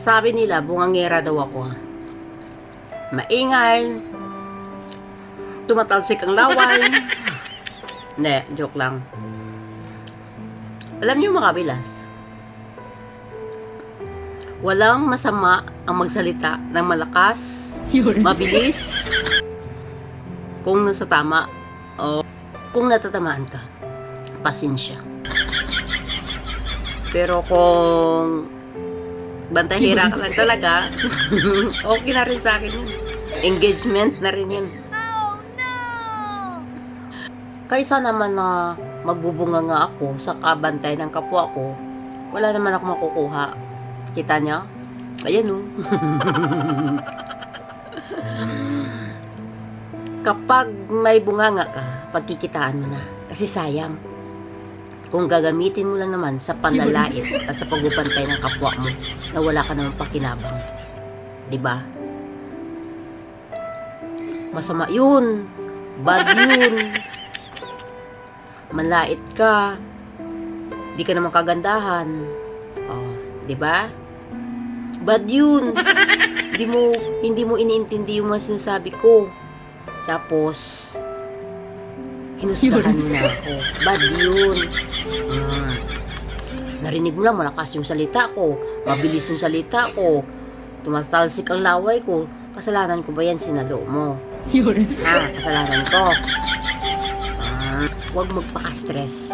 Sabi nila, bungangera daw ako. Maingay. Tumatalsik ang laway. Hindi, joke lang. Alam niyo mga bilas, walang masama ang magsalita ng malakas, mabilis, kung nasa tama o kung natatamaan ka. Pasensya. Pero kung bantahira ka lang talaga, okay na rin sa akin yun. Engagement na rin yun. Kaysa naman na magbubunga nga ako sa kabantay ng kapwa ko, wala naman ako makukuha. Kita niya? Ayan o. Kapag may bunganga ka, pagkikitaan mo na. Kasi sayang. Kung gagamitin mo lang naman sa panlalait at sa pagbubantay ng kapwa mo, na wala ka naman pakinabang. Diba? Masama yun. Bad yun. Manlait ka. Di ka naman kagandahan. Oh, diba? Bad yun. Hindi mo iniintindi yung mga sinasabi ko. Tapos, hinusgahan mo na ako. Bad yun. Narinig mo lang, malakas yung salita ko. Mabilis yung salita ko. Tumatalsik ang laway ko. Kasalanan ko ba yan, sinalo mo? Ha, kasalanan ko. Huwag magpaka-stress.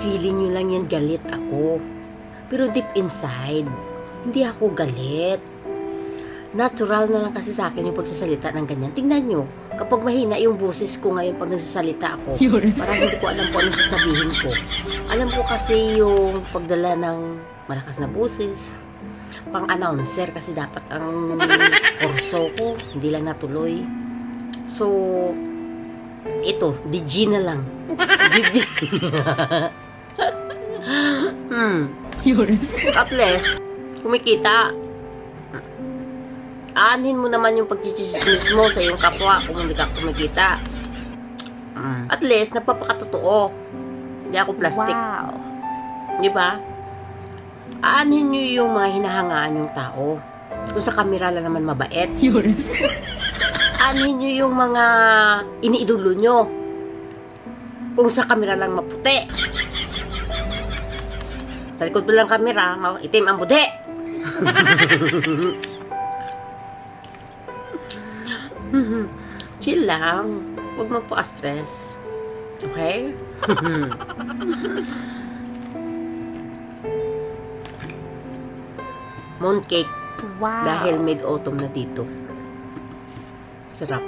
Feeling nyo lang yan, galit ako. Pero deep inside, hindi ako galit. Natural na lang kasi sa akin yung pagsasalita ng ganyan. Tingnan nyo, kapag mahina yung boses ko ngayon pag nagsasalita ako, parang hindi ko alam kung anong sasabihin ko. Alam ko kasi yung pagdala ng malakas na boses, pang-announcer kasi dapat ang kurso ko, hindi lang natuloy. So, ito, DG na lang. DG. At least, kumikita. Aanin mo naman yung pagchichismis mo sa iyong kapwa kung hindi ka kumikita. At least, nagpapakatotoo. Hindi ako plastic. Wow. Di ba? Aanin nyo yung mga hinahangaan yung tao. Kung sa kamera lang naman mabait. Aanin nyo yung mga iniidolo nyo. Kung sa kamera lang maputi. Sa likod pa lang kamera, itim ang budi. Chill lang. Huwag mo po stress. Okay? Mooncake. Wow. Dahil mid-autumn na dito. Sarap.